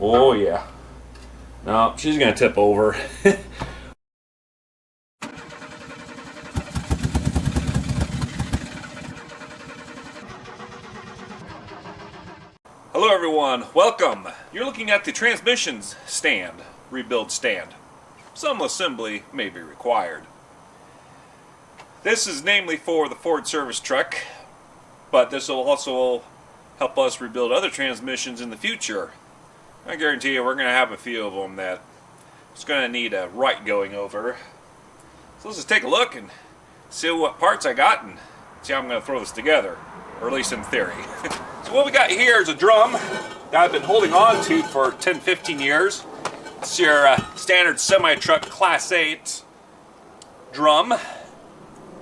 Oh yeah. No, she's gonna tip over. Hello everyone, welcome. You're looking at the transmissions stand, rebuild stand. Some assembly may be required. This is namely for the Ford service truck, but this will also help us rebuild other transmissions in the future. I guarantee you we're going to have a few of them that it's going to need a right going over. So let's just take a look and see what parts I got and see how I'm going to throw this together, or at least in theory. So what we got here is a drum that I've been holding on to for 10-15 years. It's your standard semi-truck Class 8 drum,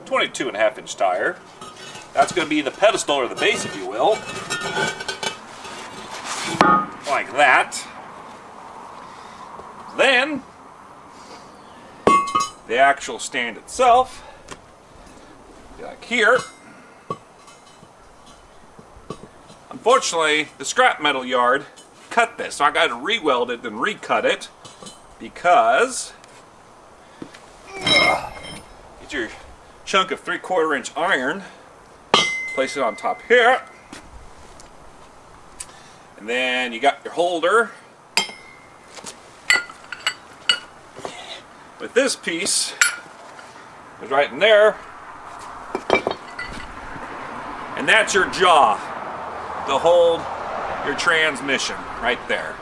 22.5-inch tire. That's going to be the pedestal or the base, if you will. Like that. Then, the actual stand itself, like here. Unfortunately, the scrap metal yard cut this, so I got to re-weld it and recut it because get your chunk of 3/4-inch iron, place it on top here, and then you got your holder with this piece is right in there, and that's your jaw to hold your transmission right there.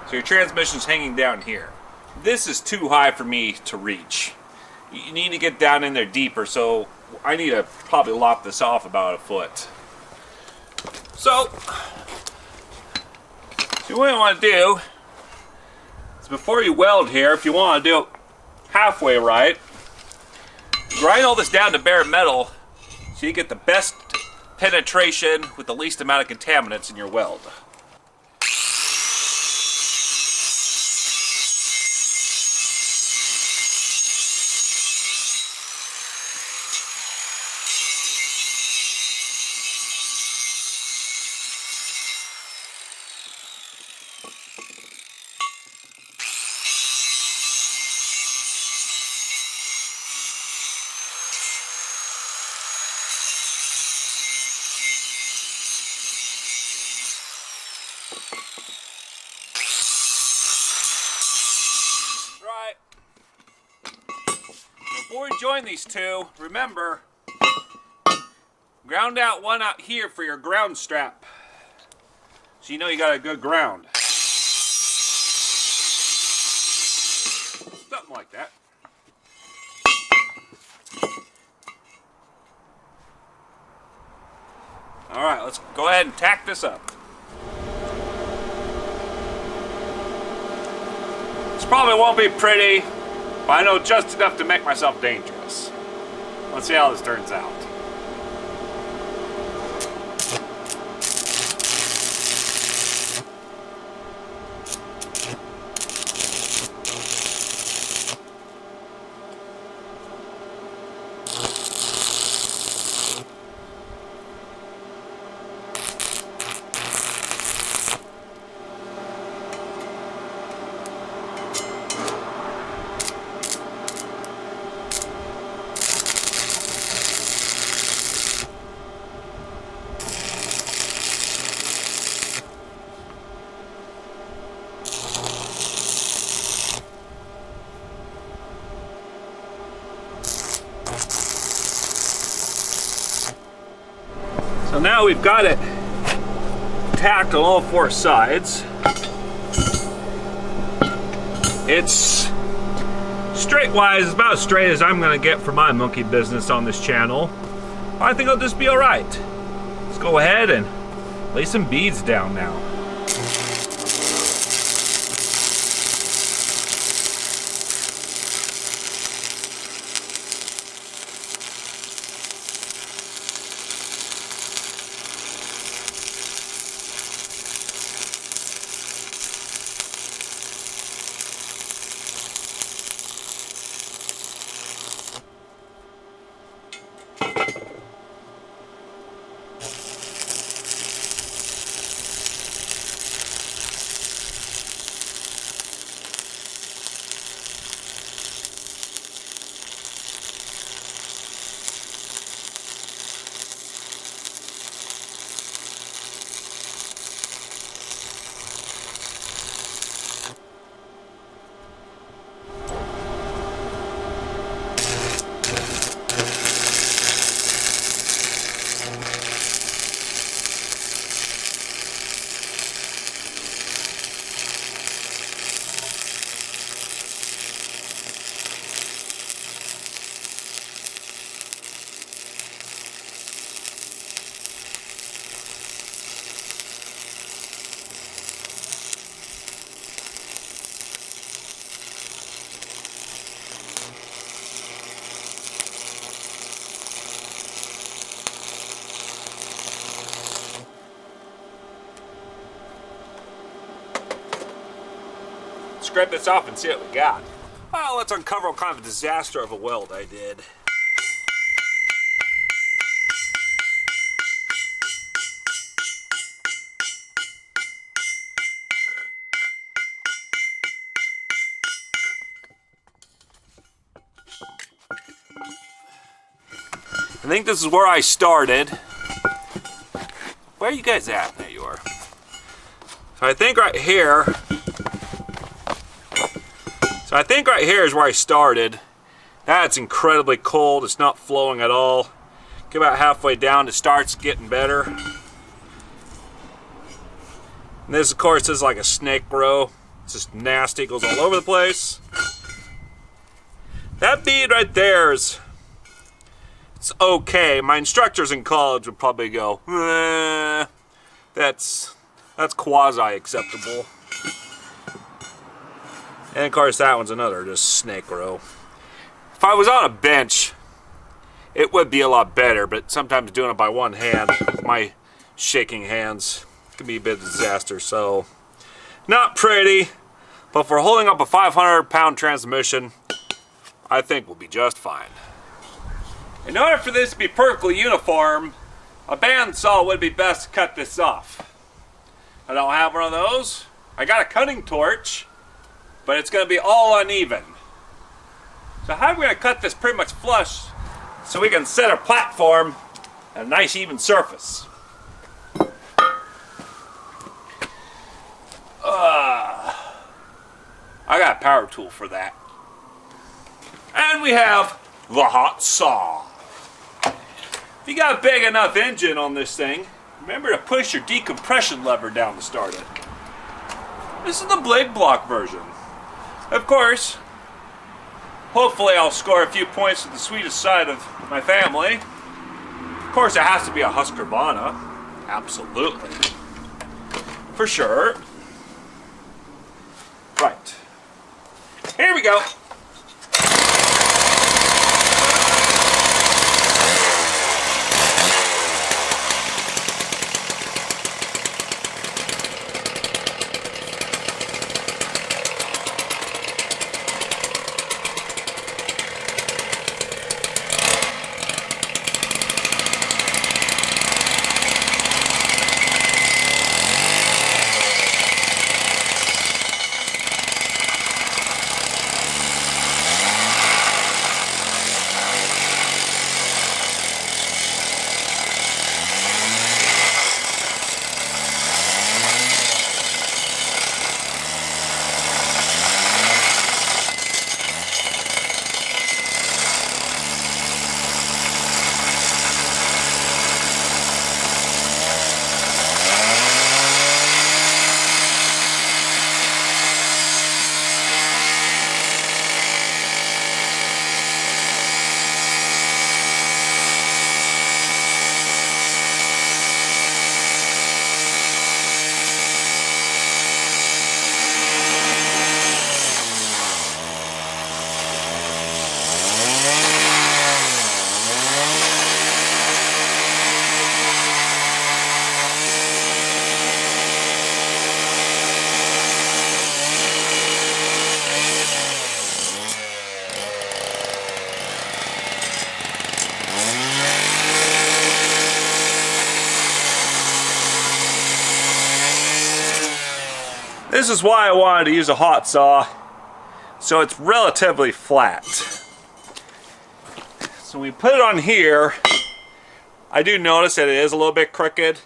So your transmission's hanging down here. This is too high for me to reach. You need to get down in there deeper, so I need to probably lop this off about 1 foot. So what you want to do is, before you weld here, if you want to do it halfway right, grind all this down to bare metal so you get the best penetration with the least amount of contaminants in your weld. Before we join these two, remember, ground out one out here for your ground strap, so you know you got a good ground. Something like that. Alright, let's go ahead and tack this up. This probably won't be pretty, but I know just enough to make myself dangerous. Let's see how this turns out. So now we've got it tacked on all 4 sides. It's straight-wise about as straight as I'm going to get for my monkey business on this channel. I think it'll just be alright. Let's go ahead and lay some beads down now. scrape this off and see what we got. Well, let's uncover what kind of a disaster of a weld I did. I think this is where I started. Where are you guys at? There you are. So I think right here. So I think right here is where I started. That's incredibly cold. It's not flowing at all. Get about halfway down, it starts getting better. And this, of course, is like a snake row. It's just nasty. It goes all over the place. That bead right there is. It's okay. My instructors in college would probably go, that's quasi-acceptable. And of course that one's another just snake row. If I was on a bench, it would be a lot better, but sometimes doing it by one hand, my shaking hands, can be a bit of a disaster. So, not pretty, but for holding up a 500-pound transmission, I think we'll be just fine. In order for this to be perfectly uniform, a bandsaw would be best to cut this off. I don't have one of those. I got a cutting torch, but it's going to be all uneven. So how are we going to cut this pretty much flush so we can set our platform on a nice even surface? I got a power tool for that. And we have the hot saw. If you got a big enough engine on this thing, remember to push your decompression lever down to start it. This is the blade block version. Of course, hopefully I'll score a few points to the sweetest side of my family. Of course, it has to be a Husqvarna. Absolutely. For sure. Right. Here we go. This is why I wanted to use a hot saw, so it's relatively flat. So we put it on here. I do notice that it is a little bit crooked.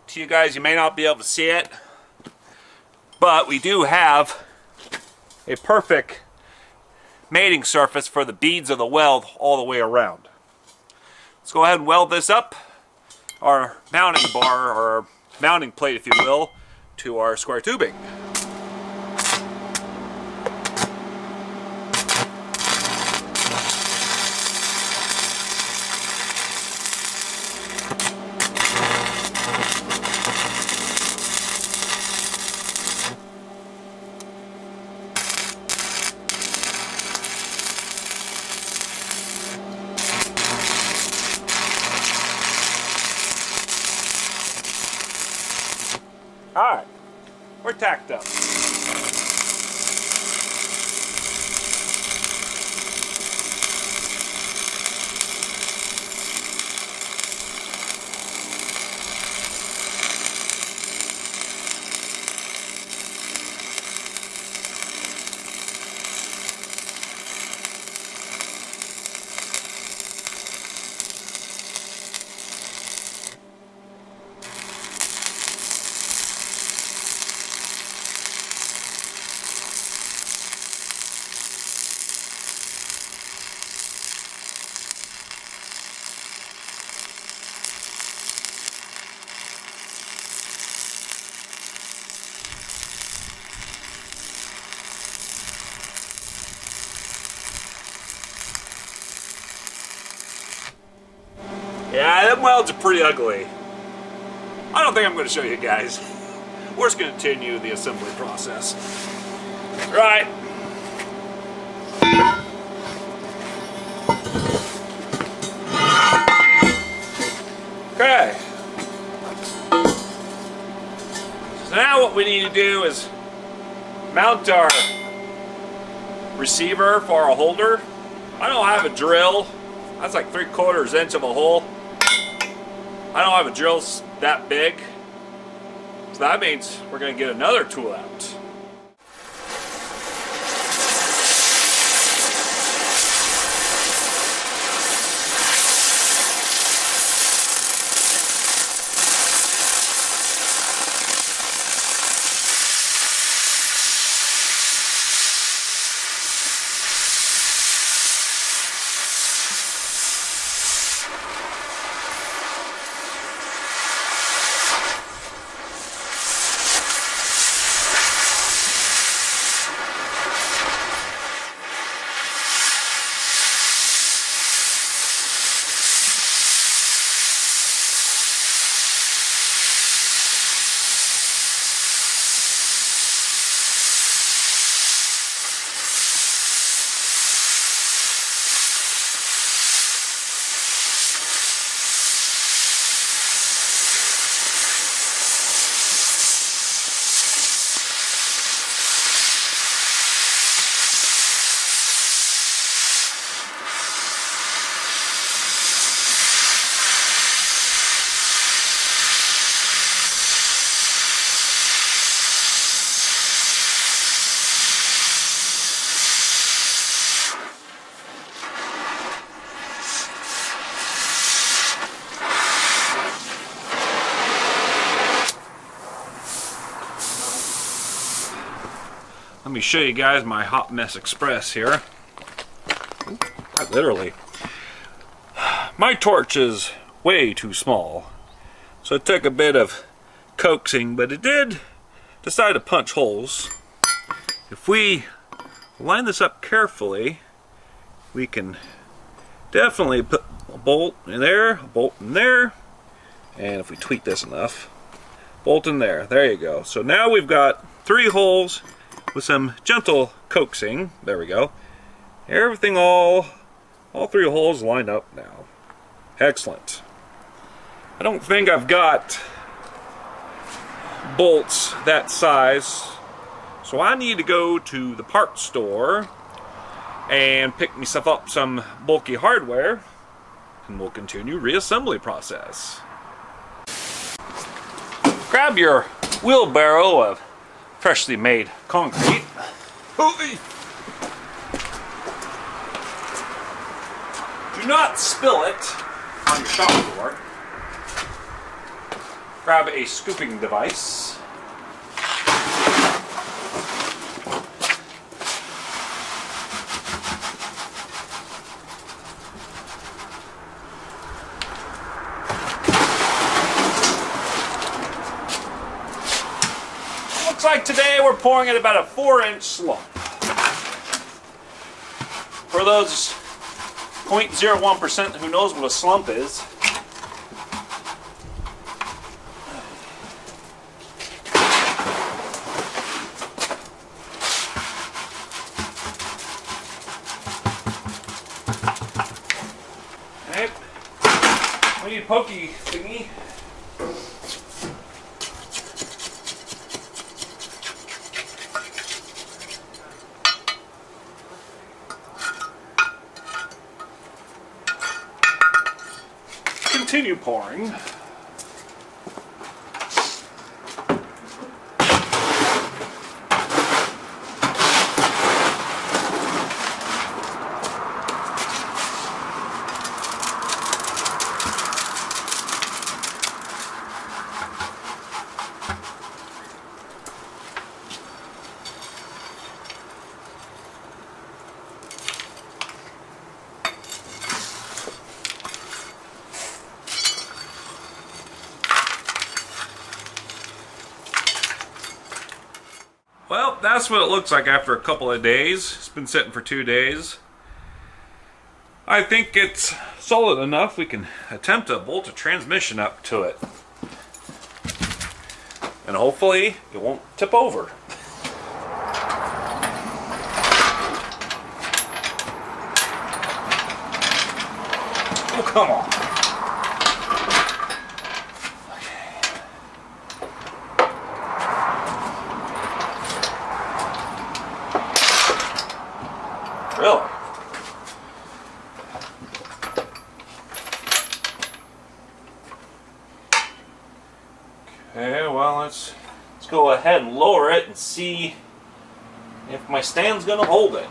To you guys, you may not be able to see it, but we do have a perfect mating surface for the beads of the weld all the way around. Let's go ahead and weld this up, our mounting bar, or mounting plate if you will, to our square tubing. Alright, we're tacked up. Yeah, them welds are pretty ugly. I don't think I'm going to show you guys. We're just going to continue the assembly process. Right. Okay. So now what we need to do is mount our receiver for our holder. I don't have a drill. That's like 3/4 inch of a hole. I don't have a drill that big. So that means we're going to get another tool out. Let me show you guys my Hot Mess Express here. Not literally. My torch is way too small, so it took a bit of coaxing, but it did decide to punch holes. If we line this up carefully, we can definitely put a bolt in there, a bolt in there, and if we tweak this enough, bolt in there. There you go. So now we've got 3 holes with some gentle coaxing. There we go. Everything, all 3 holes lined up now. Excellent. I don't think I've got bolts that size, so I need to go to the parts store and pick myself up some bulky hardware, and we'll continue reassembly process. Grab your wheelbarrow of freshly made concrete. Do not spill it on your shop floor. Grab a scooping device. Looks like today we're pouring at about a 4-inch slump. For those 0.01% who knows what a slump is, okay. We need a pokey thingy. Continue pouring. Well, that's what it looks like after a couple of days. It's been sitting for 2 days. I think it's solid enough, we can attempt to bolt a transmission up to it. And hopefully it won't tip over. Oh, come on. Really? Okay, well, let's go ahead and lower it and see if my stand's gonna hold it.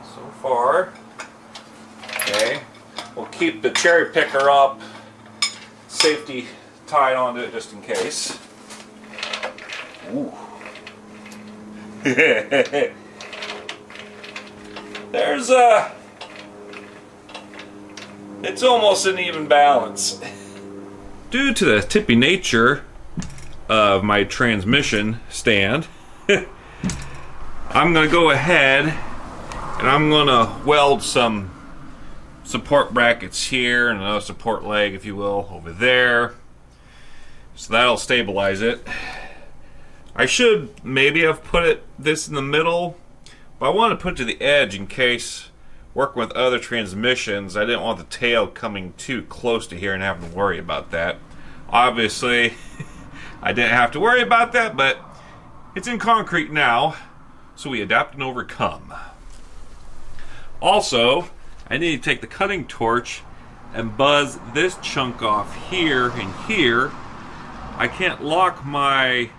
So far, okay. We'll keep the cherry picker up, safety tied onto it just in case. Ooh. There's it's almost an even balance. Due to the tippy nature of my transmission stand, I'm gonna go ahead and I'm gonna weld some support brackets here and another support leg, if you will, over there. So that'll stabilize it. I should maybe have put this in the middle, but I want to put it to the edge in case working with other transmissions. I didn't want the tail coming too close to here and having to worry about that. Obviously, I didn't have to worry about that, but it's in concrete now, so we adapt and overcome. Also, I need to take the cutting torch and buzz this chunk off here and here. I can't lock my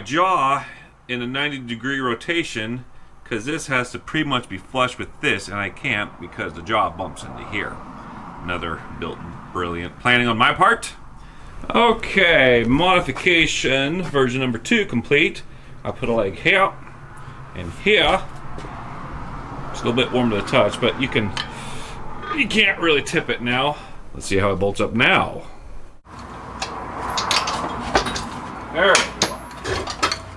jaw in a 90-degree rotation because this has to pretty much be flush with this, and I can't because the jaw bumps into here. Another brilliant planning on my part. Okay, modification version number 2 complete. I put a leg here and here. It's a little bit warm to the touch, but you can't really tip it now. Let's see how it bolts up now. There we go.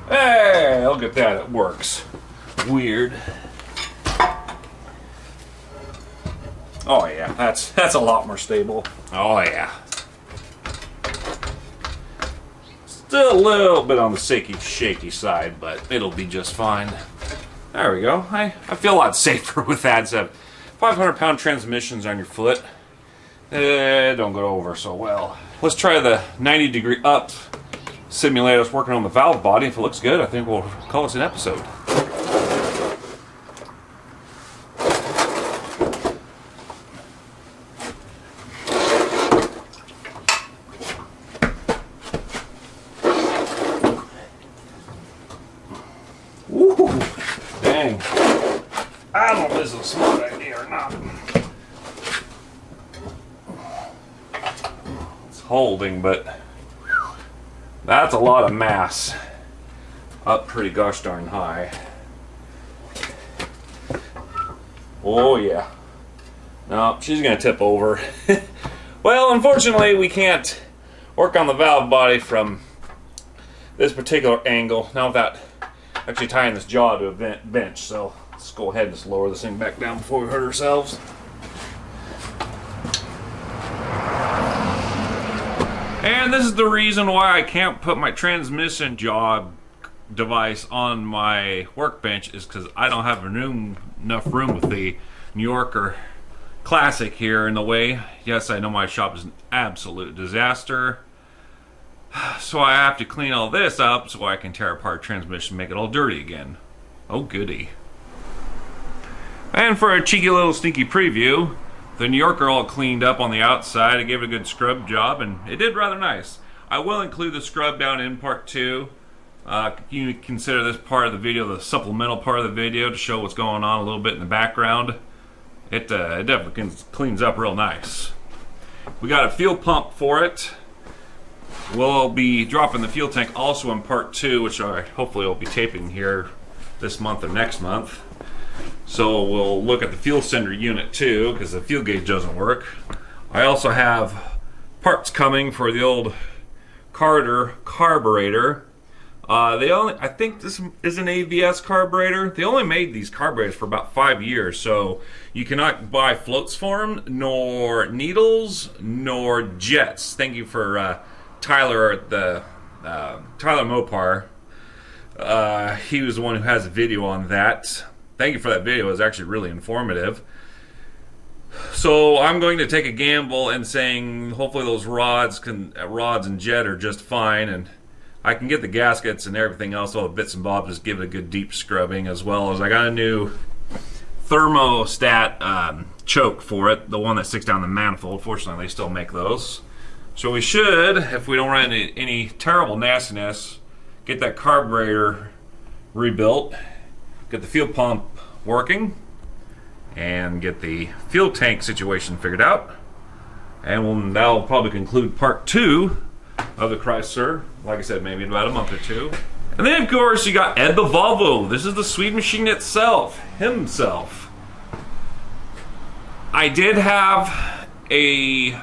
Hey, look at that, it works. Weird. Oh yeah, that's a lot more stable. Oh yeah. Still a little bit on the shaky side, but it'll be just fine. There we go. I feel a lot safer with that. So 500-pound transmissions on your foot, don't go over so well. Let's try the 90-degree up simulator. It's working on the valve body. If it looks good, I think we'll call this an episode. Ooh, dang. I don't know if this is a smart idea or not. It's holding, but that's a lot of mass up pretty gosh darn high. Oh yeah. No, she's gonna tip over. Well, unfortunately we can't work on the valve body from this particular angle now without actually tying this jaw to a bench. So let's go ahead and just lower this thing back down before we hurt ourselves. And this is the reason why I can't put my transmission jaw device on my workbench, is because I don't have enough room with the New Yorker Classic here in the way. Yes, I know my shop is an absolute disaster, so I have to clean all this up so I can tear apart transmission and make it all dirty again. Oh goody. And for a cheeky little sneaky preview, the New Yorker all cleaned up on the outside. I gave it a good scrub job, and it did rather nice. I will include the scrub down in part 2. You consider this part of the video the supplemental part of the video to show what's going on a little bit in the background. It definitely cleans up real nice. We got a fuel pump for it. We'll be dropping the fuel tank also in part 2, which I hopefully will be taping here this month or next month. So we'll look at the fuel sender unit too, because the fuel gauge doesn't work. I also have parts coming for the old Carter carburetor. I think this is an AVS carburetor. They only made these carburetors for about 5 years, so you cannot buy floats for them, nor needles, nor jets. Thank you for Tyler at the Tyler Mopar. He was the one who has a video on that. Thank you for that video. It was actually really informative. So I'm going to take a gamble and saying hopefully those rods and jet are just fine, and I can get the gaskets and everything else, all the bits and bobs, just give it a good deep scrubbing, as well as I got a new thermostat choke for it, the one that sticks down the manifold. Fortunately, they still make those. So we should, if we don't run into any terrible nastiness, get that carburetor rebuilt, get the fuel pump working, and get the fuel tank situation figured out. And that'll probably conclude part 2 of the Chrysler. Like I said, maybe in about a month or 2. And then, of course, you got Ed the Volvo. This is the Swede machine himself. I did have a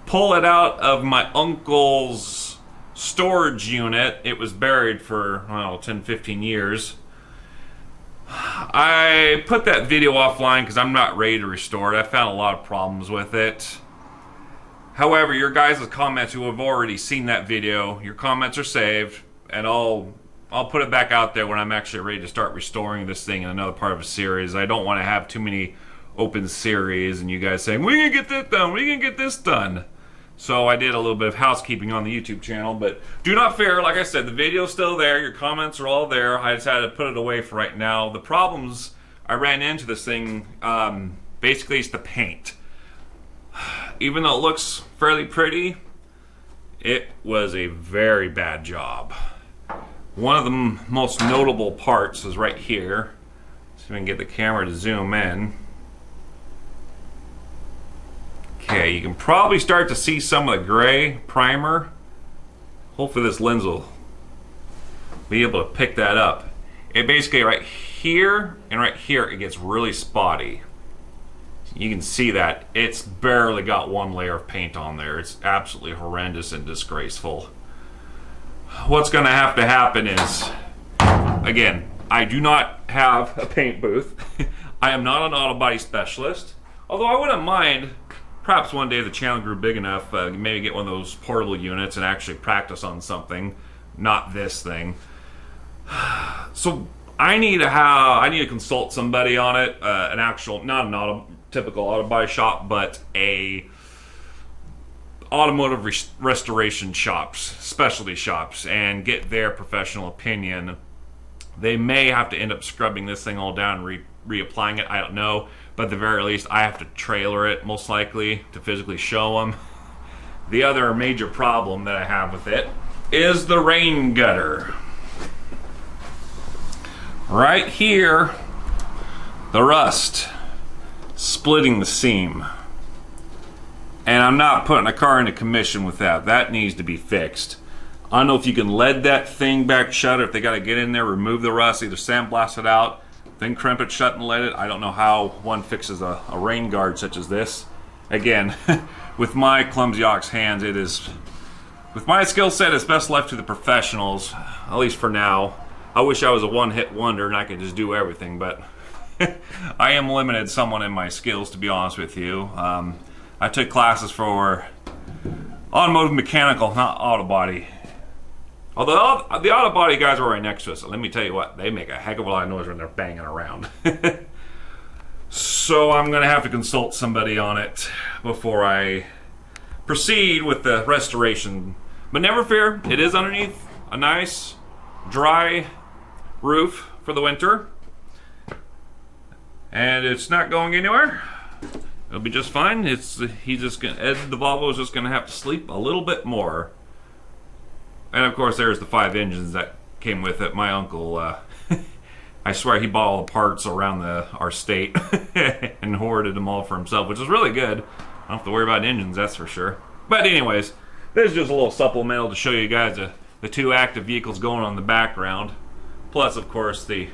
pull it out of my uncle's storage unit. It was buried for, 10, 15 years. I put that video offline because I'm not ready to restore it. I found a lot of problems with it. However, your guys' comments who have already seen that video, your comments are saved, and I'll put it back out there when I'm actually ready to start restoring this thing in another part of a series. I don't want to have too many open series and you guys saying, we can get this done, we can get this done. So I did a little bit of housekeeping on the YouTube channel, but do not fear. Like I said, the video's still there. Your comments are all there. I decided to put it away for right now. The problems I ran into this thing, basically it's the paint. Even though it looks fairly pretty, it was a very bad job. One of the most notable parts is right here. See if we can get the camera to zoom in. Okay, you can probably start to see some of the gray primer. Hopefully this lens will be able to pick that up. It basically right here and right here it gets really spotty. You can see that it's barely got one layer of paint on there. It's absolutely horrendous and disgraceful. What's going to happen is, again, I do not have a paint booth. I am not an auto body specialist, although I wouldn't mind perhaps one day the channel grew big enough, maybe get one of those portable units and actually practice on something, not this thing. So I need to consult somebody on it, an actual, not an typical auto body shop, but a automotive restoration shops, specialty shops, and get their professional opinion. They may have to end up scrubbing this thing all down and reapplying it, I don't know, but at the very least I have to trailer it most likely to physically show them. The other major problem that I have with it is the rain gutter. Right here, the rust splitting the seam. And I'm not putting a car into commission with that. That needs to be fixed. I don't know if you can lead that thing back shut, or if they got to get in there, remove the rust, either sandblast it out, then crimp it shut and lead it. I don't know how one fixes a rain guard such as this. Again, with my clumsy ox hands, it is, with my skill set, it's best left to the professionals, at least for now. I wish I was a one-hit wonder and I could just do everything, but I am limited somewhat in my skills, to be honest with you. I took classes for automotive mechanical, not auto body. Although the auto body guys are right next to us, so let me tell you what, they make a heck of a lot of noise when they're banging around. So I'm going to have to consult somebody on it before I proceed with the restoration. But never fear, it is underneath a nice dry roof for the winter. And it's not going anywhere. It'll be just fine. Ed the Volvo is just going to have to sleep a little bit more. And of course there's the 5 engines that came with it. My uncle, I swear he bought all the parts around our state and hoarded them all for himself, which is really good. I don't have to worry about engines, that's for sure. But anyways, this is just a little supplemental to show you guys the 2 active vehicles going on in the background. Plus, of course, the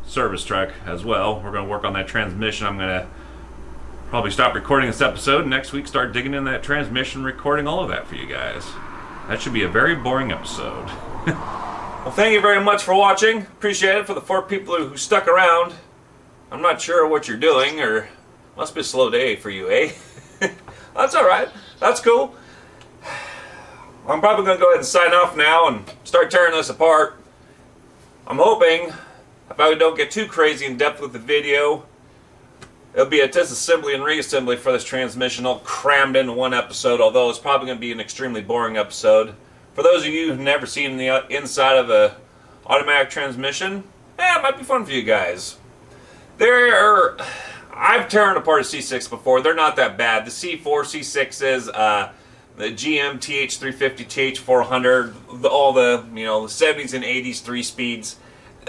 service truck as well. We're going to work on that transmission. I'm going to probably stop recording this episode. Next week, start digging in that transmission, recording all of that for you guys. That should be a very boring episode. Well, thank you very much for watching. Appreciate it. For the 4 people who stuck around. I'm not sure what you're doing, or must be a slow day for you, eh? That's alright. That's cool. I'm probably going to go ahead and sign off now and start tearing this apart. I'm hoping, if I don't get too crazy in depth with the video, it'll be a disassembly and reassembly for this transmission all crammed into one episode, although it's probably going to be an extremely boring episode. For those of you who've never seen the inside of a automatic transmission, it might be fun for you guys. I've torn apart a C6 before. They're not that bad. The C4, C6s, the GM TH350, TH400, all the, the 70s and 80s 3-speeds,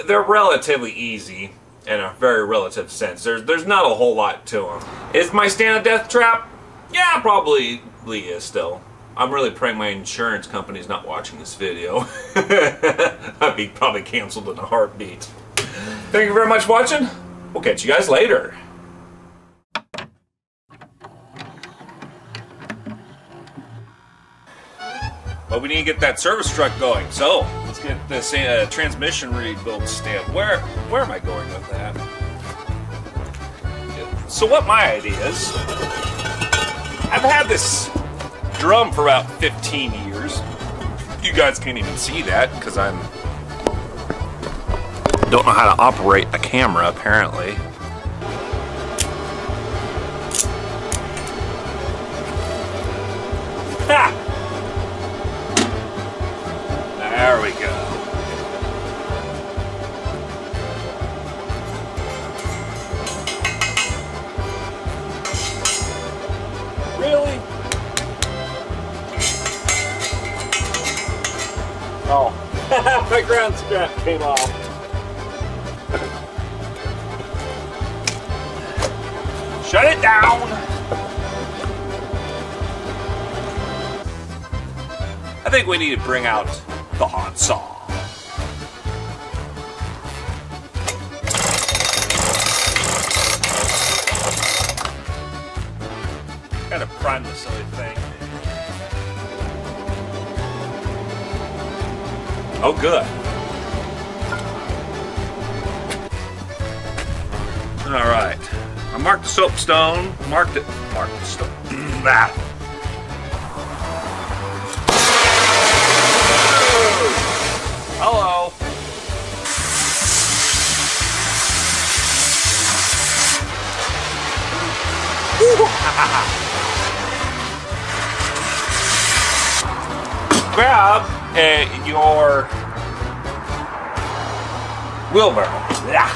they're relatively easy in a very relative sense. There's not a whole lot to them. Is my stand a death trap? Yeah, probably is still. I'm really praying my insurance company's not watching this video. I'd be probably canceled in a heartbeat. Thank you very much for watching. We'll catch you guys later. But we need to get that service truck going. So let's get this transmission rebuild stand. Where am I going with that? So what my idea is, I've had this drum for about 15 years. You guys can't even see that because I don't know how to operate a camera apparently. Ha! There we go. Really? Oh, my ground strap came off. Shut it down! I think we need to bring out the hot saw. Gotta prime the silly thing. Oh, good. All right. I marked the soapstone. Marked the stone. That. Hello. Grab your wheelbarrow. Yeah.